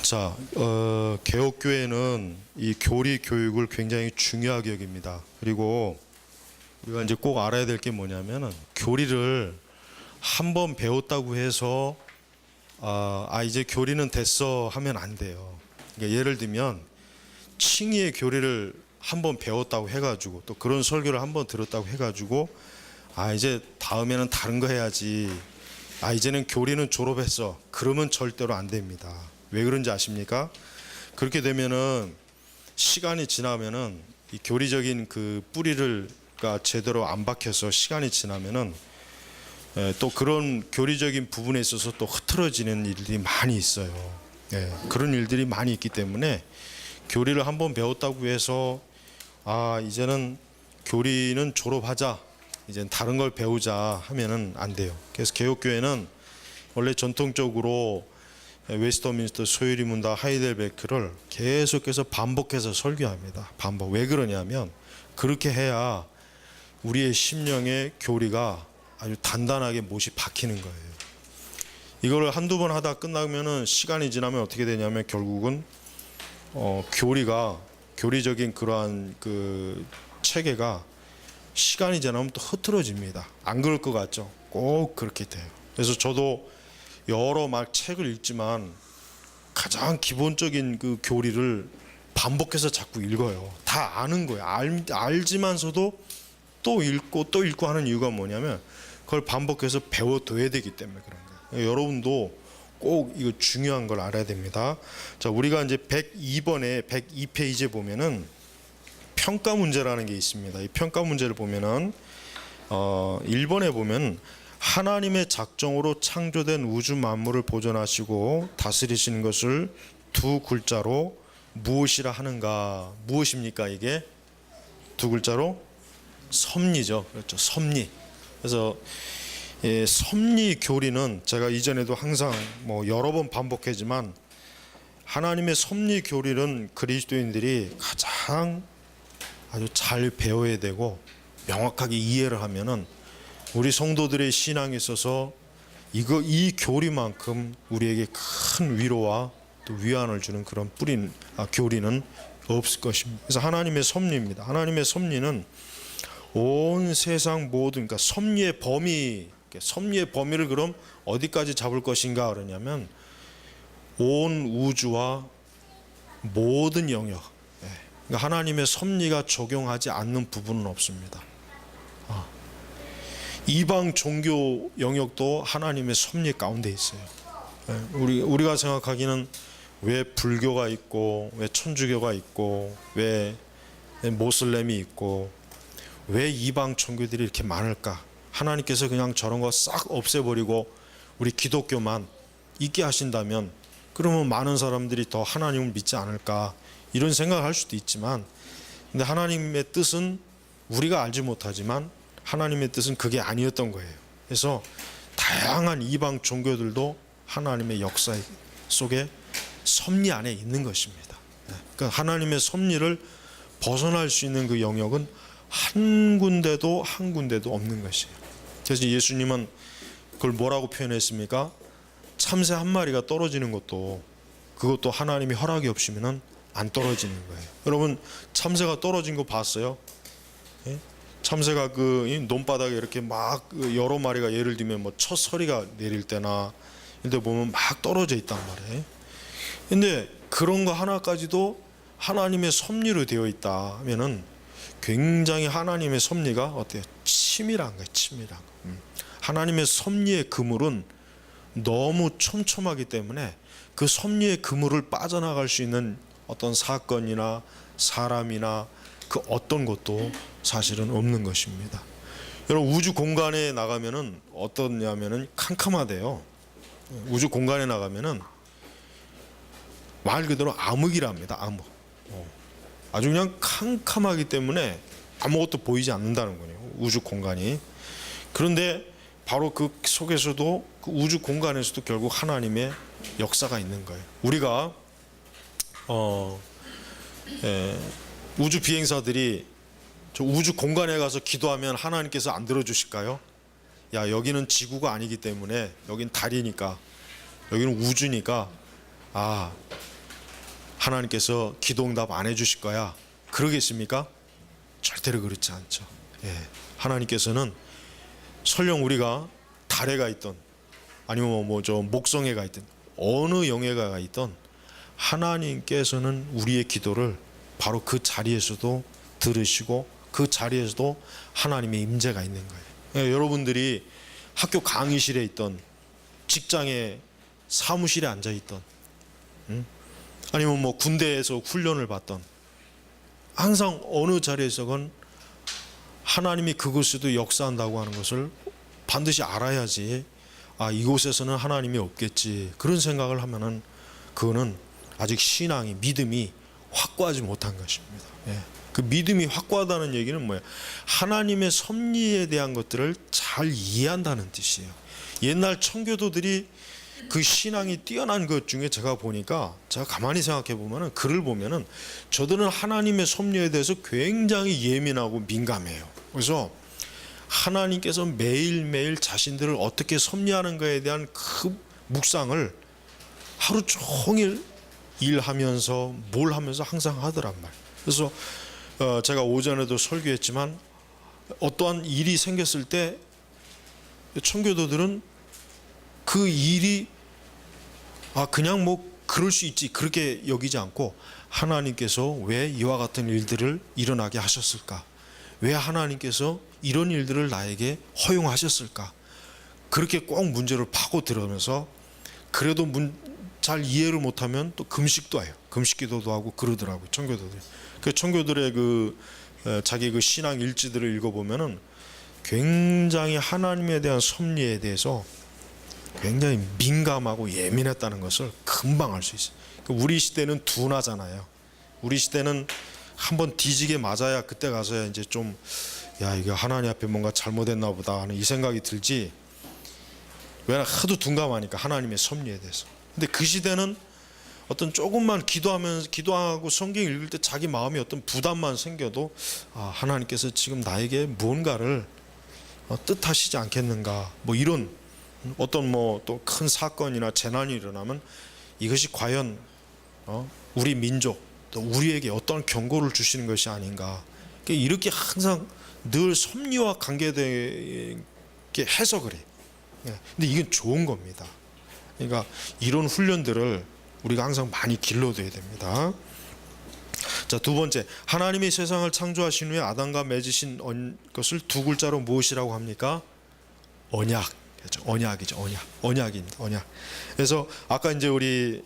자, 개혁교회는 이 교리 교육을 굉장히 중요하게 여깁니다. 그리고 우리가 이제 꼭 알아야 될 게 뭐냐면은 교리를 한 번 배웠다고 해서 이제 교리는 됐어 하면 안 돼요. 그러니까 예를 들면 칭의의 교리를 한 번 배웠다고 해가지고 또 그런 설교를 한 번 들었다고 해가지고 이제 다음에는 다른 거 해야지. 이제는 교리는 졸업했어. 그러면 절대로 안 됩니다. 왜 그런지 아십니까? 그렇게 되면은 시간이 지나면은 이 교리적인 그 뿌리를 제대로 안 박혀서 시간이 지나면은 또 그런 교리적인 부분에 있어서 또 흐트러지는 일들이 많이 있어요. 그런 일들이 많이 있기 때문에 교리를 한번 배웠다고 해서 이제는 교리는 졸업하자, 이제 다른 걸 배우자 하면은 안 돼요. 그래서 개혁교회는 원래 전통적으로 웨스터민스터, 소유리 문답, 하이델베르크를 계속해서 반복해서 설교합니다. 반복. 왜 그러냐면 그렇게 해야 우리의 심령의 교리가 아주 단단하게 못이 박히는 거예요. 이걸 한두 번 하다 끝나면은 시간이 지나면 어떻게 되냐면 결국은 교리적인 그러한 그 체계가 시간이 지나면 또 흐트러집니다. 안 그럴 것 같죠? 꼭 그렇게 돼요. 그래서 저도 여러 책을 읽지만 가장 기본적인 그 교리를 반복해서 자꾸 읽어요. 다 아는 거예요. 알지만서도 또 읽고 하는 이유가 뭐냐면 그걸 반복해서 배워둬야 되기 때문에 그런 거예요. 여러분도 꼭 이거 중요한 걸 알아야 됩니다. 자, 우리가 이제 102번에 102페이지에 보면은 평가 문제라는 게 있습니다. 이 평가 문제를 보면은 1번에 보면 하나님의 작정으로 창조된 우주 만물을 보존하시고 다스리시는 것을 두 글자로 무엇이라 하는가? 무엇입니까? 이게 두 글자로 섭리죠. 그렇죠. 섭리. 그래서 섭리 교리는 제가 이전에도 항상 여러 번 반복했지만 하나님의 섭리 교리는 그리스도인들이 가장 아주 잘 배워야 되고 명확하게 이해를 하면은 우리 성도들의 신앙에 있어서 이 교리만큼 우리에게 큰 위로와 또 위안을 주는 그런 교리는 없을 것입니다. 그래서 하나님의 섭리입니다. 하나님의 섭리는 온 세상 모든, 그러니까 섭리의 범위를 그럼 어디까지 잡을 것인가 그러냐면 온 우주와 모든 영역. 그러니까 하나님의 섭리가 적용하지 않는 부분은 없습니다. 이방 종교 영역도 하나님의 섭리 가운데 있어요. 우리가 생각하기는 왜 불교가 있고 왜 천주교가 있고 왜 모슬렘이 있고 왜 이방 종교들이 이렇게 많을까? 하나님께서 그냥 저런 거 싹 없애버리고 우리 기독교만 있게 하신다면 그러면 많은 사람들이 더 하나님을 믿지 않을까? 이런 생각을 할 수도 있지만 근데 하나님의 뜻은 우리가 알지 못하지만 하나님의 뜻은 그게 아니었던 거예요. 그래서 다양한 이방 종교들도 하나님의 역사 속에 섭리 안에 있는 것입니다. 그러니까 하나님의 섭리를 벗어날 수 있는 그 영역은 한 군데도 없는 것이에요. 그래서 예수님은 그걸 뭐라고 표현했습니까? 참새 한 마리가 떨어지는 그것도 하나님의 허락이 없으면 안 떨어지는 거예요. 여러분 참새가 떨어진 거 봤어요? 참새가 그 논바닥에 이렇게 여러 마리가 예를 들면 첫 서리가 내릴 때나 이런 데 보면 막 떨어져 있단 말이에요. 근데 그런 거 하나까지도 하나님의 섭리로 되어 있다 하면은 굉장히 하나님의 섭리가 어때요? 치밀한 거예요. 치밀한 거. 하나님의 섭리의 그물은 너무 촘촘하기 때문에 그 섭리의 그물을 빠져나갈 수 있는 어떤 사건이나 사람이나 그 어떤 것도 사실은 없는 것입니다. 여러분 우주 공간에 나가면은 어떠냐면은 캄캄하대요. 우주 공간에 나가면은 말 그대로 암흑이랍니다. 암흑. 아주 그냥 캄캄하기 때문에 아무것도 보이지 않는다는 거예요. 우주 공간이. 그런데 바로 그 속에서도 그 우주 공간에서도 결국 하나님의 역사가 있는 거예요. 우리가 우주 비행사들이 저 우주 공간에 가서 기도하면 하나님께서 안 들어주실까요? 야, 여기는 지구가 아니기 때문에 여긴 달이니까 여기는 우주니까 하나님께서 기도응답 안 해주실 거야, 그러겠습니까? 절대로 그렇지 않죠. 예. 하나님께서는 설령 우리가 달에 가 있던 아니면 저 목성에 가 있던 어느 영예가 있던 하나님께서는 우리의 기도를 바로 그 자리에서도 들으시고 그 자리에서도 하나님의 임재가 있는 거예요. 예, 여러분들이 학교 강의실에 있던, 직장의 사무실에 앉아 있던, 아니면 군대에서 훈련을 받던, 항상 어느 자리에서건 하나님이 그곳에도 역사한다고 하는 것을 반드시 알아야지, 이곳에서는 하나님이 없겠지, 그런 생각을 하면은 그거는 아직 신앙이, 믿음이 확고하지 못한 것입니다. 예. 그 믿음이 확고하다는 얘기는 뭐예요? 하나님의 섭리에 대한 것들을 잘 이해한다는 뜻이에요. 옛날 청교도들이 그 신앙이 뛰어난 것 중에 제가 보니까, 제가 가만히 생각해 보면은, 글을 보면은 저들은 하나님의 섭리에 대해서 굉장히 예민하고 민감해요. 그래서 하나님께서 매일매일 자신들을 어떻게 섭리하는 것에 대한 그 묵상을 하루 종일 일하면서 뭘 하면서 항상 하더란 말이에요. 그래서 제가 오전에도 설교했지만, 어떠한 일이 생겼을 때 청교도들은 그 일이 그냥 그럴 수 있지, 그렇게 여기지 않고, 하나님께서 왜 이와 같은 일들을 일어나게 하셨을까, 왜 하나님께서 이런 일들을 나에게 허용하셨을까, 그렇게 꼭 문제를 파고들으면서, 그래도 잘 이해를 못하면 또 금식도 해요. 금식기도도 하고 그러더라고요, 청교도들이. 그 청교들의 자기 그 신앙 일지들을 읽어보면은 굉장히 하나님에 대한 섭리에 대해서 굉장히 민감하고 예민했다는 것을 금방 알 수 있어요. 우리 시대는 둔하잖아요. 우리 시대는 한번 뒤지게 맞아야 그때 가서야 이제 좀, 이거 하나님 앞에 뭔가 잘못했나 보다 하는 이 생각이 들지, 왜냐 하도 둔감하니까 하나님의 섭리에 대해서. 근데 그 시대는 어떤 조금만 기도하고 성경 읽을 때 자기 마음에 어떤 부담만 생겨도, 하나님께서 지금 나에게 무언가를 뜻하시지 않겠는가, 이런 어떤 또 큰 사건이나 재난이 일어나면 이것이 과연 우리 민족 또 우리에게 어떤 경고를 주시는 것이 아닌가, 이렇게 항상 늘 섭리와 관계되게 해서 그래. 근데 이건 좋은 겁니다. 그러니까 이런 훈련들을 우리가 항상 많이 길러둬야 됩니다. 자, 두 번째, 하나님이 세상을 창조하신 후에 아담과 맺으신 것을 두 글자로 무엇이라고 합니까? 언약. 그렇죠. 언약이죠. 언약입니다. 언약. 그래서 아까 이제 우리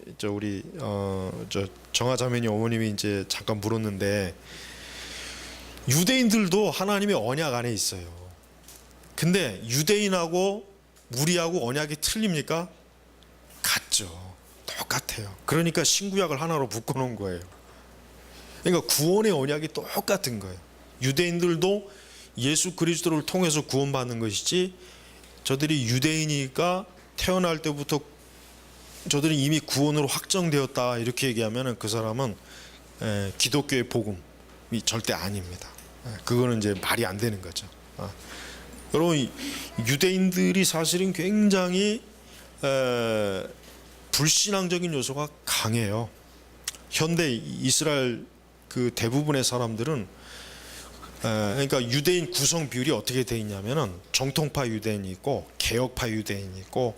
정아 자매님 어머님이 이제 잠깐 물었는데, 유대인들도 하나님의 언약 안에 있어요. 근데 유대인하고 우리하고 언약이 틀립니까? 같죠. 똑같아요. 그러니까 신구약을 하나로 묶어놓은 거예요. 그러니까 구원의 언약이 똑같은 거예요. 유대인들도 예수 그리스도를 통해서 구원받는 것이지, 저들이 유대인이니까 태어날 때부터 저들은 이미 구원으로 확정되었다 이렇게 얘기하면 그 사람은 기독교의 복음이 절대 아닙니다. 그거는 이제 말이 안 되는 거죠. 여러분, 유대인들이 사실은 굉장히 불신앙적인 요소가 강해요. 현대 이스라엘 그 대부분의 사람들은, 그러니까 유대인 구성 비율이 어떻게 돼 있냐면은, 정통파 유대인이 있고 개혁파 유대인이 있고,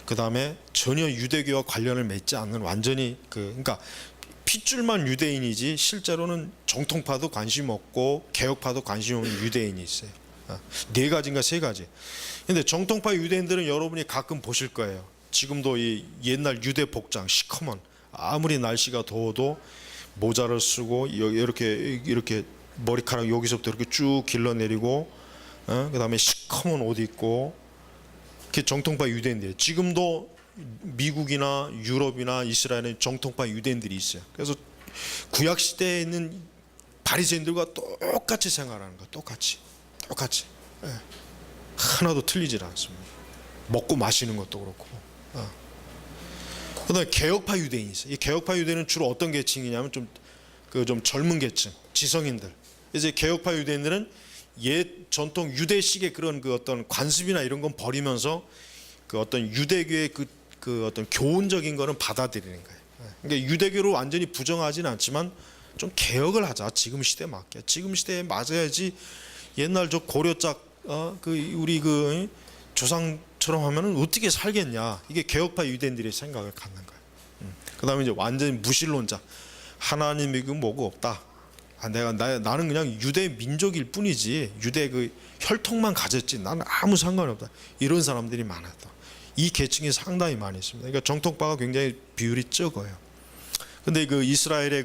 그 다음에 전혀 유대교와 관련을 맺지 않는 완전히 그러니까 핏줄만 유대인이지 실제로는 정통파도 관심 없고 개혁파도 관심 없는 유대인이 있어요. 네 가지인가 세 가지. 근데 정통파 유대인들은 여러분이 가끔 보실 거예요. 지금도 이 옛날 유대 복장 시커먼, 아무리 날씨가 더워도 모자를 쓰고 이렇게 머리카락 여기서부터 이렇게 쭉 길러내리고, 그 다음에 시커먼 옷 입고, 그게 정통파 유대인들이에요. 지금도 미국이나 유럽이나 이스라엘은 정통파 유대인들이 있어요. 그래서 구약 시대에 있는 바리새인들과 똑같이 생활하는 거예요. 똑같이. 하나도 틀리질 않습니다. 먹고 마시는 것도 그렇고. 그다음에 개혁파 유대인이 있어요. 이 개혁파 유대인은 주로 어떤 계층이냐면 좀 젊은 계층, 지성인들. 이제 개혁파 유대인들은 옛 전통 유대식의 그런 그 어떤 관습이나 이런 건 버리면서 그 어떤 유대교의 그 어떤 교훈적인 거는 받아들이는 거예요. 그러니까 유대교를 완전히 부정하지는 않지만 좀 개혁을 하자. 지금 시대에 맞게. 지금 시대에 맞아야지. 옛날 저 고려짝 우리 그 조상처럼 하면은 어떻게 살겠냐. 이게 개혁파 유대인들의 생각을 갖는 거예요. 그다음에 이제 완전히 무신론자. 하나님이 그 뭐고 없다. 나는 그냥 유대 민족일 뿐이지. 유대 그 혈통만 가졌지. 나는 아무 상관이 없다. 이런 사람들이 많았다. 이 계층이 상당히 많이 있습니다. 그러니까 정통파가 굉장히 비율이 적어요. 근데 그 이스라엘의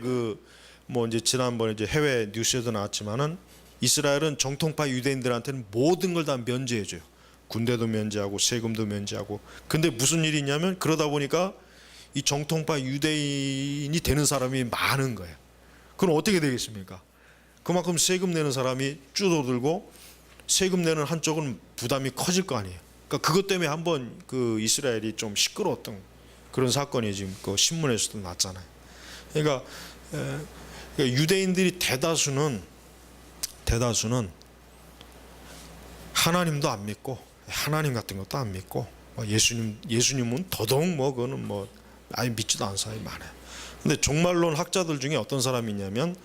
뭐 이제 지난번에 이제 해외 뉴스에도 나왔지만은 이스라엘은 정통파 유대인들한테는 모든 걸 다 면제해줘요. 군대도 면제하고 세금도 면제하고. 근데 무슨 일이 있냐면 그러다 보니까 이 정통파 유대인이 되는 사람이 많은 거예요. 그럼 어떻게 되겠습니까? 그만큼 세금 내는 사람이 줄어들고 세금 내는 한쪽은 부담이 커질 거 아니에요. 그러니까 그것 때문에 한번 그 이스라엘이 좀 시끄러웠던 그런 사건이 지금 그 신문에서도 났잖아요. 그러니까 유대인들이 대다수는 하나님도 안 믿고 하나님 같은 것도 안 믿고 예수님은 더더욱 뭐 그거는 뭐 아예 믿지도 않은 사람이 많아요. 근데 종말론 학자들 중에 어떤 사람이 있냐면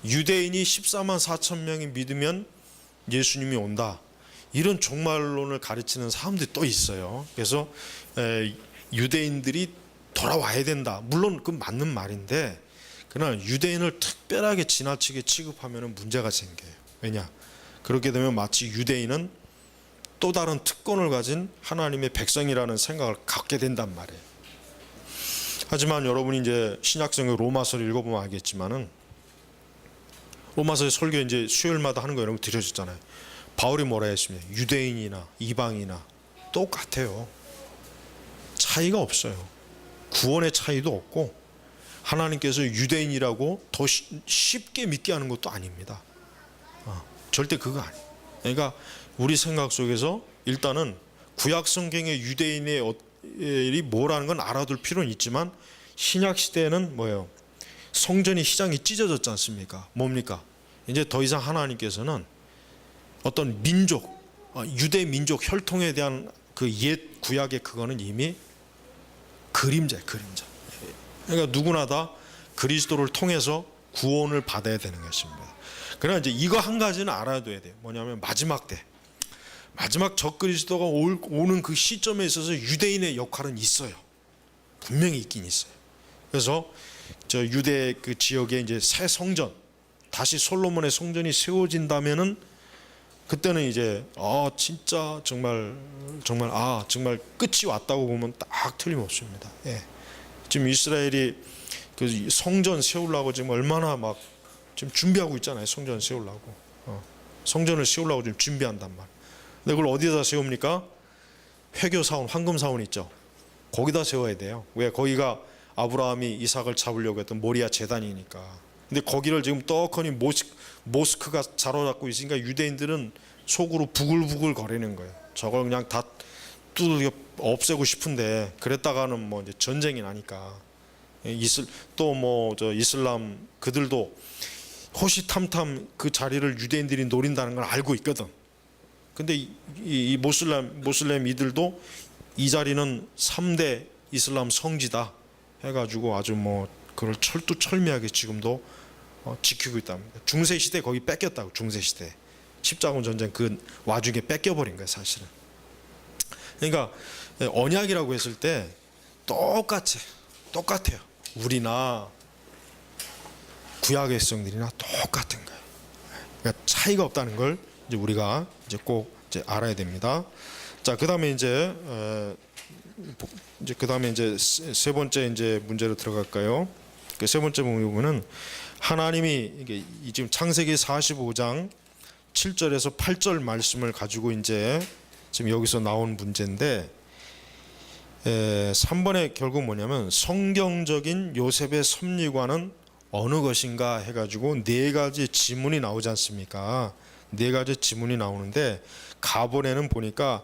유대인이 14만 4천 명이 믿으면 예수님이 온다. 이런 종말론을 가르치는 사람들이 또 있어요. 그래서 유대인들이 돌아와야 된다. 물론 그 맞는 말인데 그러나 유대인을 특별하게 지나치게 취급하면 문제가 생겨요. 왜냐? 그렇게 되면 마치 유대인은 또 다른 특권을 가진 하나님의 백성이라는 생각을 갖게 된단 말이에요. 하지만 여러분이 이제 신약성의 로마서를 읽어보면 알겠지만은 로마서의 설교 이제 수요일마다 하는 거 여러분 들으셨잖아요. 바울이 뭐라 했습니까? 유대인이나 이방이나 똑같아요. 차이가 없어요. 구원의 차이도 없고 하나님께서 유대인이라고 더 쉽게 믿게 하는 것도 아닙니다. 절대 그거 아니에요. 그러니까 우리 생각 속에서 일단은 구약 성경의 유대인의 이 뭐라는 건 알아둘 필요는 있지만 신약 시대에는 뭐예요? 성전이 휘장이 찢어졌지 않습니까? 뭡니까? 이제 더 이상 하나님께서는 어떤 민족, 유대 민족 혈통에 대한 그 옛 구약의 그거는 이미 그림자예요, 그림자. 그러니까 누구나 다 그리스도를 통해서 구원을 받아야 되는 것입니다. 그러나 이제 이거 한 가지는 알아둬야 돼요. 뭐냐면 마지막 적그리스도가 오는 그 시점에 있어서 유대인의 역할은 있어요. 분명히 있긴 있어요. 그래서 저 유대 그 지역에 이제 새 성전, 다시 솔로몬의 성전이 세워진다면은 그때는 이제 진짜 정말 끝이 왔다고 보면 딱 틀림없습니다. 예. 지금 이스라엘이 그 성전 세우려고 지금 얼마나 막 지금 준비하고 있잖아요. 성전 세우려고. 성전을 세우려고 지금 준비한단 말. 근데 그걸 어디다 세웁니까? 회교사원, 황금사원 있죠. 거기다 세워야 돼요. 왜? 거기가 아브라함이 이삭을 잡으려고 했던 모리아 제단이니까. 근데 거기를 지금 떡하니 모스크가 자로잡고 있으니까 유대인들은 속으로 부글부글 거리는 거예요. 저걸 그냥 다 두들겨 없애고 싶은데 그랬다가는 뭐 이제 전쟁이 나니까 또 뭐 저 이슬람 그들도 호시탐탐 그 자리를 유대인들이 노린다는 걸 알고 있거든. 근데 이 모슬렘 이들도 이 자리는 3대 이슬람 성지다 해가지고 아주 뭐 그걸 철두철미하게 지금도 지키고 있답니다. 중세 시대 거기 뺏겼다고. 중세 시대 십자군 전쟁 그 와중에 뺏겨버린 거예요, 사실은. 그러니까 언약이라고 했을 때 똑같아요. 우리나 구약의 백성들이나 똑같은 거예요. 그러니까 차이가 없다는 걸 이제 우리가 이제 꼭 이제 알아야 됩니다. 자, 그다음에 이제 세 번째 이제 문제로 들어갈까요? 그 세 번째 부분은 하나님이 이게 지금 창세기 45장 7절에서 8절 말씀을 가지고 이제 지금 여기서 나온 문제인데 3번에 결국 뭐냐면 성경적인 요셉의 섭리관은 어느 것인가 해가지고 네 가지 지문이 나오지 않습니까? 네 가지 지문이 나오는데 가번에는 보니까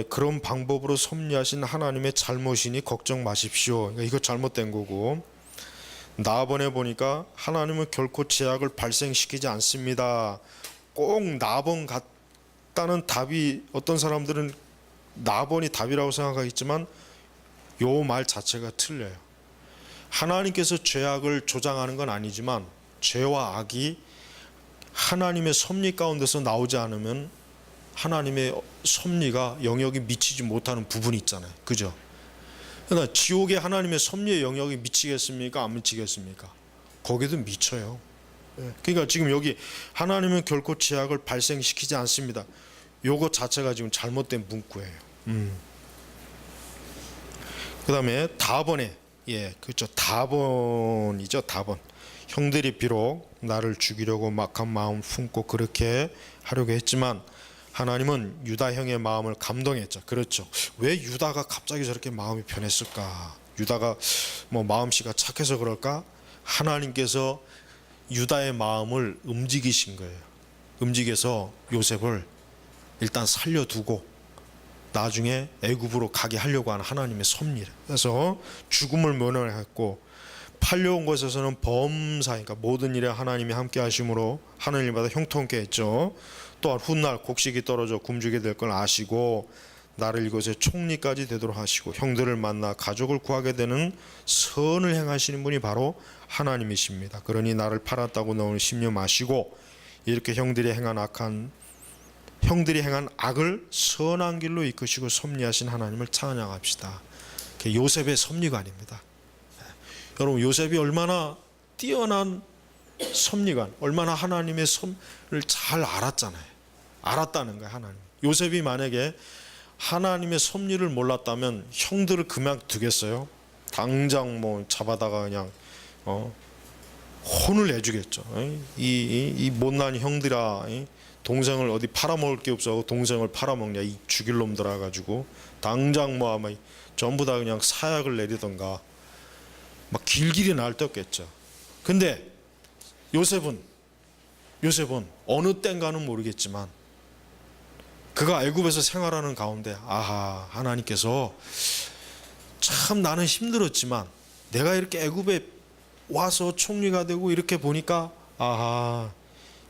그런 방법으로 섭리하신 하나님의 잘못이니 걱정 마십시오. 이거 잘못된 거고, 나번에 보니까 하나님은 결코 제약을 발생시키지 않습니다. 꼭 나번 같다는 답이 어떤 사람들은 나번이 답이라고 생각하겠지만 요 말 자체가 틀려요. 하나님께서 죄악을 조장하는 건 아니지만 죄와 악이 하나님의 섭리 가운데서 나오지 않으면 하나님의 섭리가 영역이 미치지 못하는 부분이 있잖아요. 그죠? 그러니까 지옥에 하나님의 섭리의 영역이 미치겠습니까? 안 미치겠습니까? 거기도 미쳐요. 그러니까 지금 여기 하나님은 결코 죄악을 발생시키지 않습니다. 요거 자체가 지금 잘못된 문구예요. 그 다음에 다번에, 그렇죠. 다번이죠. 다번. 형들이 비록 나를 죽이려고 막한 마음 품고 그렇게 하려고 했지만 하나님은 유다 형의 마음을 감동했죠. 그렇죠. 왜 유다가 갑자기 저렇게 마음이 변했을까? 유다가 뭐 마음씨가 착해서 그럴까? 하나님께서 유다의 마음을 움직이신 거예요. 움직여서 요셉을 일단 살려두고 나중에 애굽으로 가게 하려고 하는 하나님의 섭리를. 그래서 죽음을 면허했고 팔려온 것에서는 범사니까 모든 일에 하나님이 함께 하심으로 하는 일마다 형통케 했죠. 또한 훗날 곡식이 떨어져 굶주게 될 걸 아시고 나를 이곳에 총리까지 되도록 하시고 형들을 만나 가족을 구하게 되는 선을 행하시는 분이 바로 하나님이십니다. 그러니 나를 팔았다고 너무 심려 마시고 이렇게 형들이 행한 악을 선한 길로 이끄시고 섭리하신 하나님을 찬양합시다. 그게 요셉의 섭리관입니다. 여러분, 요셉이 얼마나 뛰어난 섭리관, 얼마나 하나님의 섭을 잘 알았잖아요. 알았다는 거예요. 하나님. 요셉이 만약에 하나님의 섭리를 몰랐다면 형들을 그만두겠어요? 당장 뭐 잡아다가 그냥 혼을 내주겠죠. 이 못난 형들아, 동생을 어디 팔아먹을 게 없어 동생을 팔아먹냐, 이 죽일 놈들아 가지고 당장 뭐 아마 전부 다 그냥 사약을 내리던가 막 길길이 날뛰었겠죠. 근데 요셉은 어느 때인가는 모르겠지만 그가 애굽에서 생활하는 가운데 아하, 하나님께서 참 나는 힘들었지만 내가 이렇게 애굽에 와서 총리가 되고 이렇게 보니까 아하,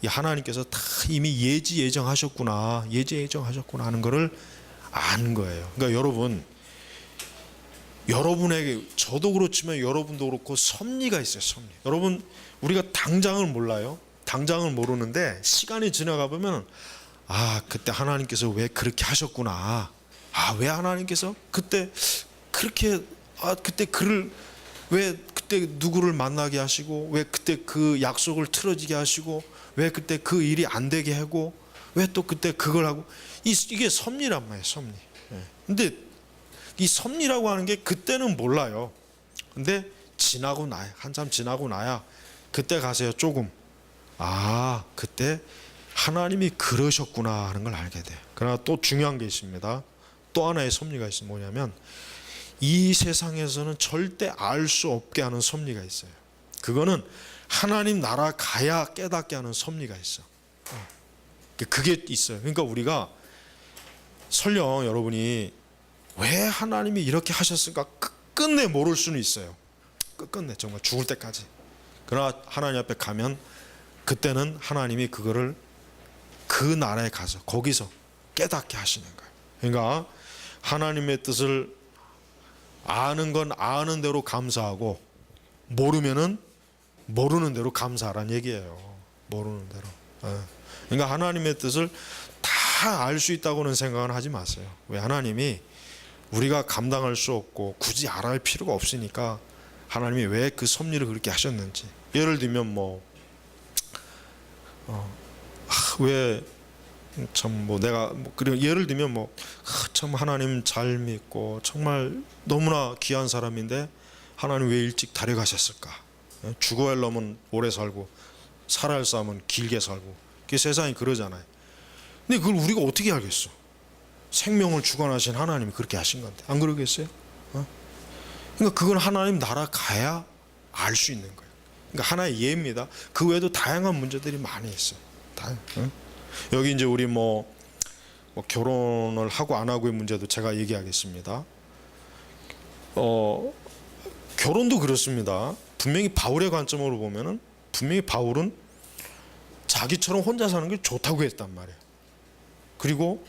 이 하나님께서 다 이미 예정하셨구나 하는 거를 안 거예요. 그러니까 여러분에게, 저도 그렇지만 여러분도 그렇고 섭리가 있어요. 섭리. 여러분, 우리가 당장을 몰라요. 당장을 모르는데 시간이 지나가 보면 그때 하나님께서 왜 그렇게 하셨구나. 왜 하나님께서 그때 그렇게 왜 그때 누구를 만나게 하시고 왜 그때 그 약속을 틀어지게 하시고 왜 그때 그 일이 안 되게 하고 왜 또 그때 그걸 하고 이게 섭리란 말이에요. 섭리. 근데 이 섭리라고 하는 게 그때는 몰라요. 근데 지나고 나야, 한참 지나고 나야 그때 가세요. 조금 그때 하나님이 그러셨구나 하는 걸 알게 돼요. 그러나 또 중요한 게 있습니다. 또 하나의 섭리가 있어요. 뭐냐면 이 세상에서는 절대 알 수 없게 하는 섭리가 있어요. 그거는 하나님 나라 가야 깨닫게 하는 섭리가 있어. 그게 있어요. 그러니까 우리가 설령 여러분이 왜 하나님이 이렇게 하셨을까 끝끝내 모를 수는 있어요. 끝끝내 정말 죽을 때까지. 그러나 하나님 앞에 가면 그때는 하나님이 그거를 그 나라에 가서 거기서 깨닫게 하시는 거예요. 그러니까 하나님의 뜻을 아는 건 아는 대로 감사하고 모르면은 모르는 대로 감사하라는 얘기예요. 모르는 대로. 그러니까 하나님의 뜻을 다 알 수 있다고는 생각은 하지 마세요. 왜? 하나님이 우리가 감당할 수 없고 굳이 알아야 필요가 없으니까 하나님이 왜 그 섭리를 그렇게 하셨는지. 예를 들면 그리고 예를 들면 참 하나님 잘 믿고 정말 너무나 귀한 사람인데 하나님 왜 일찍 데려가셨을까? 죽어야 할 놈은 오래 살고 살아야 할 사람은 길게 살고 그 세상이 그러잖아요. 근데 그걸 우리가 어떻게 알겠어? 생명을 주관하신 하나님이 그렇게 하신 건데 안 그러겠어요? 그러니까 그건 하나님 나라 가야 알 수 있는 거예요. 그러니까 하나의 예입니다. 그 외에도 다양한 문제들이 많이 있어요. 여기 이제 우리 결혼을 하고 안 하고의 문제도 제가 얘기하겠습니다. 결혼도 그렇습니다. 분명히 바울의 관점으로 보면은 분명히 바울은 자기처럼 혼자 사는 게 좋다고 했단 말이에요. 그리고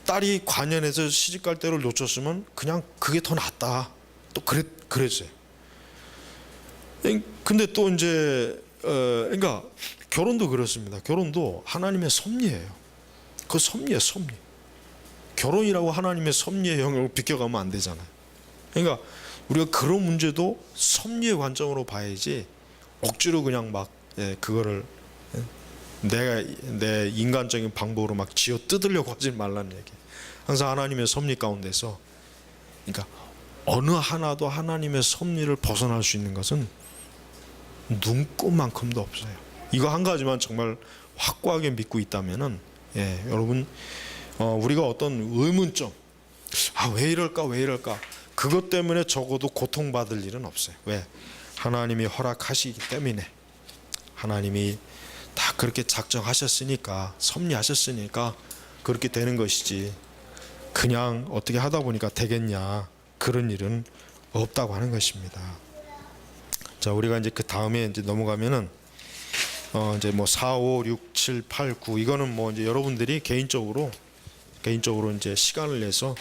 딸이 관연해서 시집갈 때를 놓쳤으면 그냥 그게 더 낫다. 또 그랬어요. 근데 또 이제 그러니까 결혼도 그렇습니다. 결혼도 하나님의 섭리예요. 그 섭리예요, 섭리. 결혼이라고 하나님의 섭리의 영역을 비껴가면 안 되잖아요. 그러니까 우리가 그런 문제도 섭리의 관점으로 봐야지 억지로 그냥 막 그거를 내 인간적인 방법으로 막 쥐어 뜯으려고 하지 말라는 얘기. 항상 하나님의 섭리 가운데서, 그러니까 어느 하나도 하나님의 섭리를 벗어날 수 있는 것은 눈꼽만큼도 없어요. 이거 한 가지만 정말 확고하게 믿고 있다면은, 여러분, 우리가 어떤 의문점, 왜 이럴까, 왜 이럴까, 그것 때문에 적어도 고통받을 일은 없어요. 왜? 하나님이 허락하시기 때문에, 하나님이 다 그렇게 작정하셨으니까, 섭리하셨으니까 그렇게 되는 것이지, 그냥 어떻게 하다 보니까 되겠냐, 그런 일은 없다고 하는 것입니다. 자, 우리가 이제 그 다음에 이제 넘어가면은 이제 뭐 4, 5, 6, 7, 8, 9 이거는 뭐 이제 여러분들이 개인적으로 이제 시간을 내서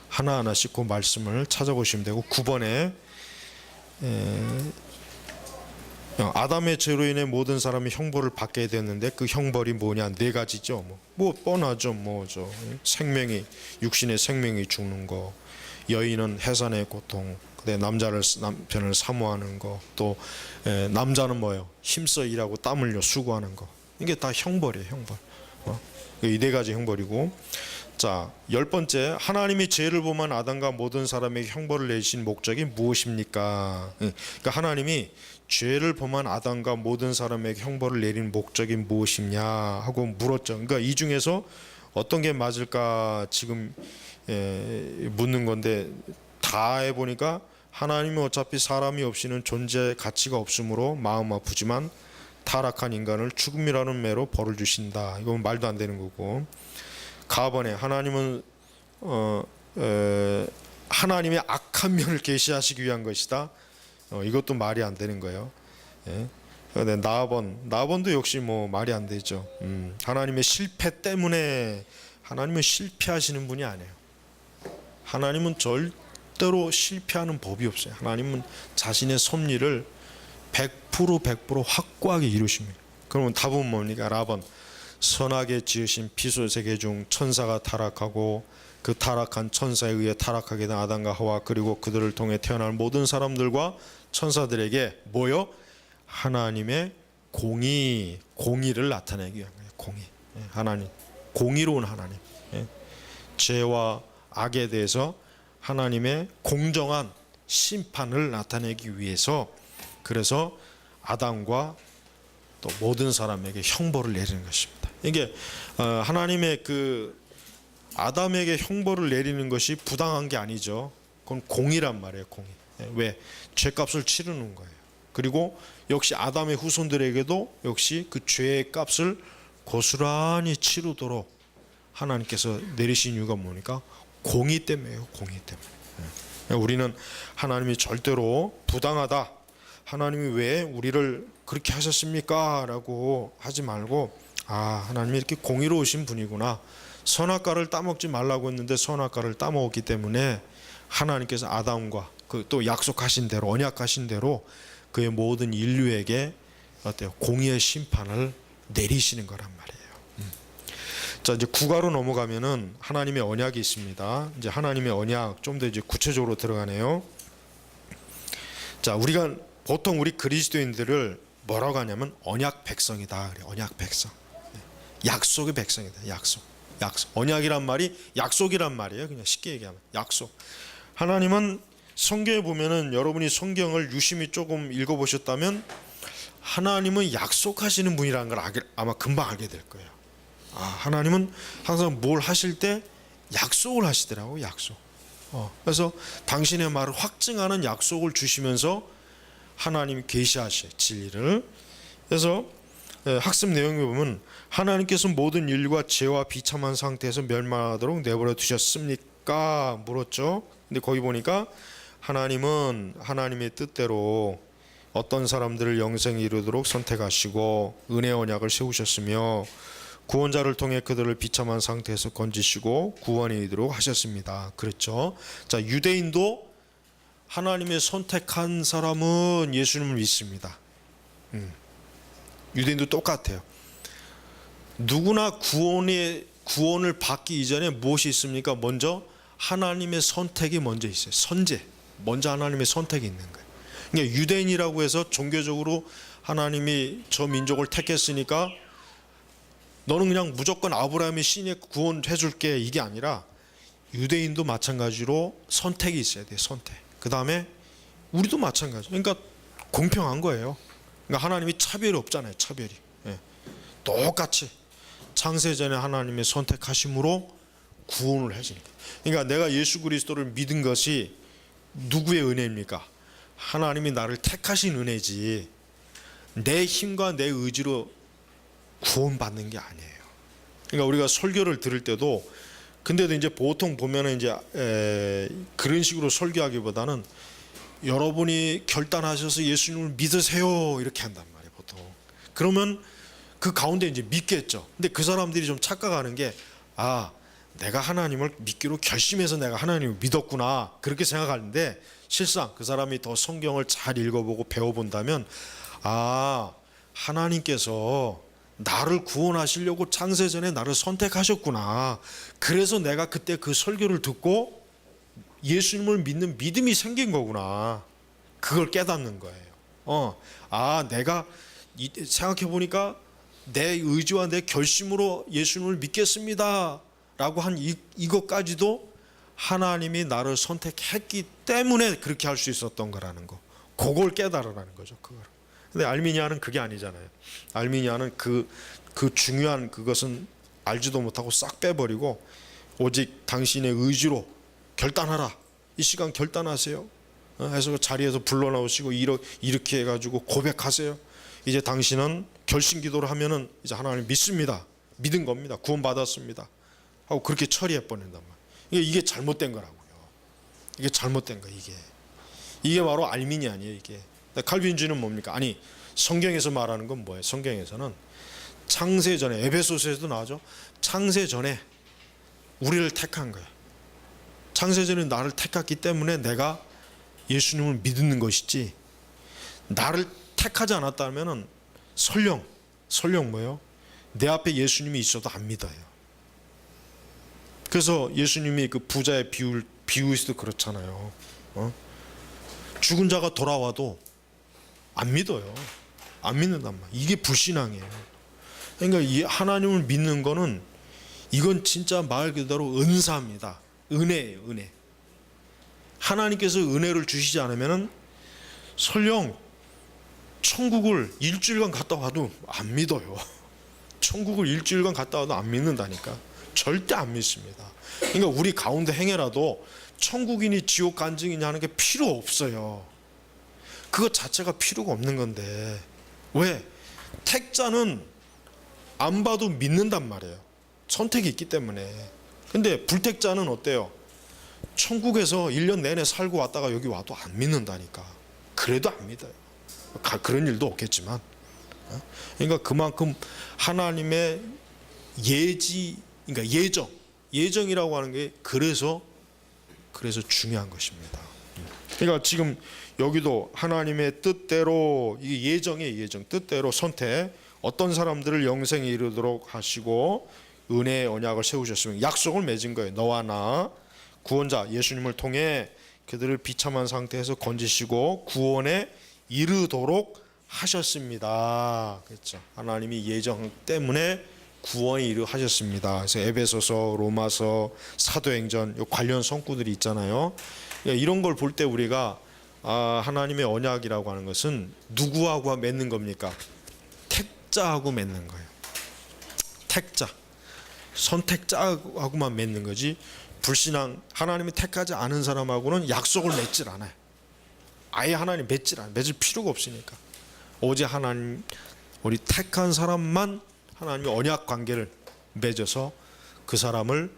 하나하나씩 그 말씀을 찾아보시면 되고, 9번에 아담의 죄로 인해 모든 사람이 형벌을 받게 됐는데 그 형벌이 뭐냐, 네 가지죠. 뭐 뻔하죠. 뭐죠. 생명이, 육신의 생명이 죽는 거, 여인은 해산의 고통, 그다음에 남편을 사모하는 거, 또 남자는 뭐예요? 힘써 일하고 땀 흘려 수고하는 거. 이게 다 형벌이에요, 형벌. 이 네 가지 형벌이고, 자, 10번째, 하나님이 죄를 범한 아담과 모든 사람에게 형벌을 내신 목적이 무엇입니까? 그러니까 하나님이 죄를 범한 아담과 모든 사람에게 형벌을 내린 목적이 무엇이냐 하고 물었죠. 그러니까 이 중에서 어떤 게 맞을까 지금 묻는 건데, 다 해보니까 하나님은 어차피 사람이 없이는 존재 가치가 없으므로 마음 아프지만 타락한 인간을 죽음이라는 매로 벌을 주신다. 이건 말도 안 되는 거고, 가번에 하나님은 하나님의 악한 면을 계시하시기 위한 것이다. 이것도 말이 안 되는 거예요. 나번도 역시 뭐 말이 안 되죠. 하나님의 실패 때문에, 하나님은 실패하시는 분이 아니에요. 하나님은 절대로 실패하는 법이 없어요. 하나님은 자신의 섭리를 100% 확고하게 이루십니다. 그러면 답은 뭡니까? 라번, 선하게 지으신 피조 세계 중 천사가 타락하고 그 타락한 천사에 의해 타락하게 된 아담과 하와, 그리고 그들을 통해 태어날 모든 사람들과 천사들에게 뭐요? 하나님의 공의를 나타내기 위한 거예요. 공의. 하나님, 공의로운 하나님. 죄와 악에 대해서 하나님의 공정한 심판을 나타내기 위해서, 그래서 아담과 또 모든 사람에게 형벌을 내리는 것입니다. 이게 하나님의 그 아담에게 형벌을 내리는 것이 부당한 게 아니죠. 그건 공의란 말이에요. 공의. 왜? 죄값을 치르는 거예요. 그리고 역시 아담의 후손들에게도 역시 그 죄의 값을 고스란히 치르도록 하나님께서 내리신 이유가 뭡니까? 공의 때문이에요. 공의 때문에. 우리는 하나님이 절대로 부당하다, 하나님이 왜 우리를 그렇게 하셨습니까? 라고 하지 말고, 하나님이 이렇게 공의로우신 분이구나, 선악과를 따먹지 말라고 했는데 선악과를 따먹었기 때문에 하나님께서 아담과 그 또 약속하신 대로, 언약하신 대로 그의 모든 인류에게 어때요? 공의의 심판을 내리시는 거란 말이에요. 자, 이제 국가로 넘어가면은 하나님의 언약이 있습니다. 이제 하나님의 언약 좀 더 이제 구체적으로 들어가네요. 자, 우리가 보통 우리 그리스도인들을 뭐라고 하냐면 언약 백성이다 그래. 언약 백성. 약속의 백성이다. 약속. 언약이란 말이 약속이란 말이에요. 그냥 쉽게 얘기하면 약속. 하나님은 성경에 보면은, 여러분이 성경을 유심히 조금 읽어보셨다면 하나님은 약속하시는 분이라는 걸 아마 금방 알게 될 거예요. 하나님은 항상 뭘 하실 때 약속을 하시더라고. 약속. 그래서 당신의 말을 확증하는 약속을 주시면서 하나님이 계시하셔 진리를. 그래서 학습 내용에 보면 하나님께서 모든 인류가 죄와 비참한 상태에서 멸망하도록 내버려 두셨습니까? 물었죠. 근데 거기 보니까 하나님은 하나님의 뜻대로 어떤 사람들을 영생에 이르도록 선택하시고 은혜 언약을 세우셨으며 구원자를 통해 그들을 비참한 상태에서 건지시고 구원에 이르도록 하셨습니다. 그렇죠. 자, 유대인도 하나님의 선택한 사람은 예수님을 믿습니다. 유대인도 똑같아요. 누구나 구원을 받기 이전에 무엇이 있습니까? 먼저 하나님의 선택이 먼저 있어요. 선제. 먼저 하나님의 선택이 있는 거예요. 그러니까 유대인이라고 해서 종교적으로 하나님이 저 민족을 택했으니까 너는 그냥 무조건 아브라함의 신에 구원해 줄게, 이게 아니라 유대인도 마찬가지로 선택이 있어야 돼요. 선택. 그 다음에 우리도 마찬가지. 그러니까 공평한 거예요. 그러니까 하나님이 차별이 없잖아요. 차별이. 예. 똑같이 창세전에 하나님의 선택하심으로 구원을 해주니까. 그러니까 내가 예수 그리스도를 믿은 것이 누구의 은혜입니까? 하나님이 나를 택하신 은혜지, 내 힘과 내 의지로 구원받는 게 아니에요. 그러니까 우리가 설교를 들을 때도, 근데도 이제 보통 보면은 이제 그런 식으로 설교하기보다는 여러분이 결단하셔서 예수님을 믿으세요, 이렇게 한단 말이에요, 보통. 그러면 그 가운데 이제 믿겠죠. 근데 그 사람들이 좀 착각하는 게, 내가 하나님을 믿기로 결심해서 내가 하나님을 믿었구나, 그렇게 생각하는데, 실상 그 사람이 더 성경을 잘 읽어보고 배워본다면, 하나님께서 나를 구원하시려고 창세전에 나를 선택하셨구나. 그래서 내가 그때 그 설교를 듣고 예수님을 믿는 믿음이 생긴 거구나. 그걸 깨닫는 거예요. 내가 생각해 보니까 내 의지와 내 결심으로 예수님을 믿겠습니다 라고 한 이것까지도 하나님이 나를 선택했기 때문에 그렇게 할 수 있었던 거라는 거. 그걸 깨달으라는 거죠. 그걸. 근데 알미니아는 그게 아니잖아요. 알미니아는 그 중요한 그것은 알지도 못하고 싹 빼버리고, 오직 당신의 의지로 결단하라. 이 시간 결단하세요. 해서 그 자리에서 불러나오시고 이렇게 해가지고 고백하세요. 이제 당신은 결심 기도를 하면은 이제 하나님 믿습니다. 믿은 겁니다. 구원 받았습니다. 하고 그렇게 처리해 버린단 말이에요. 이게 잘못된 거라고요. 이게 잘못된 거. 이게 바로 알미니 아니에요. 이게 칼빈주의는 뭡니까? 아니, 성경에서 말하는 건 뭐예요? 성경에서는 창세전에, 에베소서에도 나오죠. 창세전에 우리를 택한 거예요. 창세전에 나를 택했기 때문에 내가 예수님을 믿는 것이지, 나를 택하지 않았다면 설령 뭐예요? 내 앞에 예수님이 있어도 안 믿어요. 그래서 예수님이 그 부자의 비유에서도 그렇잖아요. 죽은 자가 돌아와도 안 믿어요. 안 믿는단 말이에요. 이게 불신앙이에요. 그러니까 이 하나님을 믿는 거는, 이건 진짜 말 그대로 은사입니다. 은혜예요, 은혜. 하나님께서 은혜를 주시지 않으면 설령 천국을 일주일간 갔다 와도 안 믿어요. 천국을 일주일간 갔다 와도 안 믿는다니까. 절대 안 믿습니다. 그러니까 우리 가운데 행여라도 천국이니 지옥 간증이니 하는 게 필요 없어요. 그것 자체가 필요가 없는 건데, 왜? 택자는 안 봐도 믿는단 말이에요. 선택이 있기 때문에. 근데 불택자는 어때요? 천국에서 1년 내내 살고 왔다가 여기 와도 안 믿는다니까. 그래도 안 믿어요. 그런 일도 없겠지만. 그러니까 그만큼 하나님의 그러니까 예정이라고 하는 게 그래서 중요한 것입니다. 그러니까 지금 여기도 하나님의 뜻대로, 이게 예정이에요. 예정. 뜻대로 선택. 어떤 사람들을 영생에 이르도록 하시고 은혜의 언약을 세우셨으면 약속을 맺은 거예요. 너와 나, 구원자 예수님을 통해 그들을 비참한 상태에서 건지시고 구원에 이르도록 하셨습니다. 그렇죠. 하나님이 예정 때문에 구원에 이르하셨습니다. 그래서 에베소서, 로마서, 사도행전 관련 성구들이 있잖아요. 이런 걸 볼 때 우리가 하나님의 언약이라고 하는 것은 누구하고 맺는 겁니까? 택자하고 맺는 거예요. 택자, 선택자하고만 맺는 거지, 불신앙, 하나님이 택하지 않은 사람하고는 약속을 맺질 않아요. 아예 하나님 맺질 않아요. 맺을 필요가 없으니까. 오직 하나님, 우리 택한 사람만 하나님이 언약 관계를 맺어서 그 사람을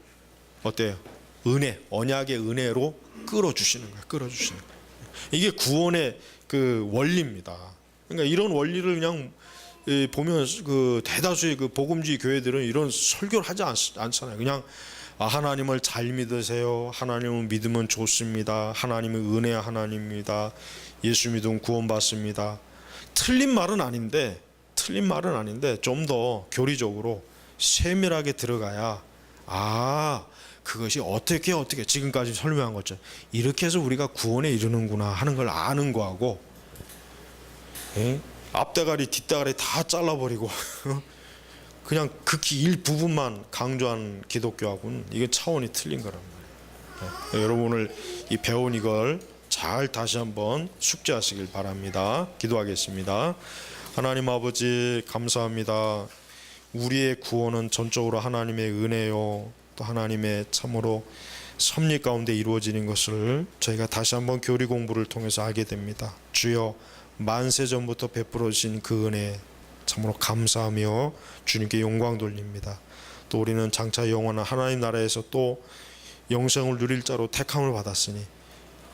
어때요? 은혜, 언약의 은혜로 끌어주시는 거예요. 끌어주시는 거예요. 이게 구원의 그 원리입니다. 그러니까 이런 원리를 그냥 보면 그 대다수의 그 복음주의 교회들은 이런 설교를 하지 않잖아요. 그냥 하나님을 잘 믿으세요. 하나님을 믿으면 좋습니다. 하나님은 은혜 하나님입니다. 예수 믿으면 구원받습니다. 틀린 말은 아닌데 좀 더 교리적으로 세밀하게 들어가야 그것이 어떻게 지금까지 설명한 것처럼 이렇게 해서 우리가 구원에 이르는구나 하는 걸 아는 거하고, 앞대가리 뒷대가리 다 잘라버리고 그냥 극히 일부분만 강조한 기독교하고는 이게 차원이 틀린 거란 말이에요. 여러분 오늘 이 배운 이걸 잘 다시 한번 숙지하시길 바랍니다. 기도하겠습니다. 하나님 아버지 감사합니다. 우리의 구원은 전적으로 하나님의 은혜요, 또 하나님의 참으로 섭리 가운데 이루어지는 것을 저희가 다시 한번 교리 공부를 통해서 알게 됩니다. 주여, 만세 전부터 베풀어 주신 그 은혜 참으로 감사하며 주님께 영광 돌립니다. 또 우리는 장차 영원한 하나님 나라에서 또 영생을 누릴 자로 택함을 받았으니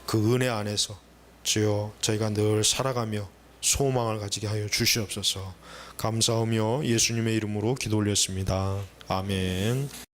그 은혜 안에서 주여 저희가 늘 살아가며 소망을 가지게 하여 주시옵소서. 감사하며 예수님의 이름으로 기도 올렸습니다. 아멘.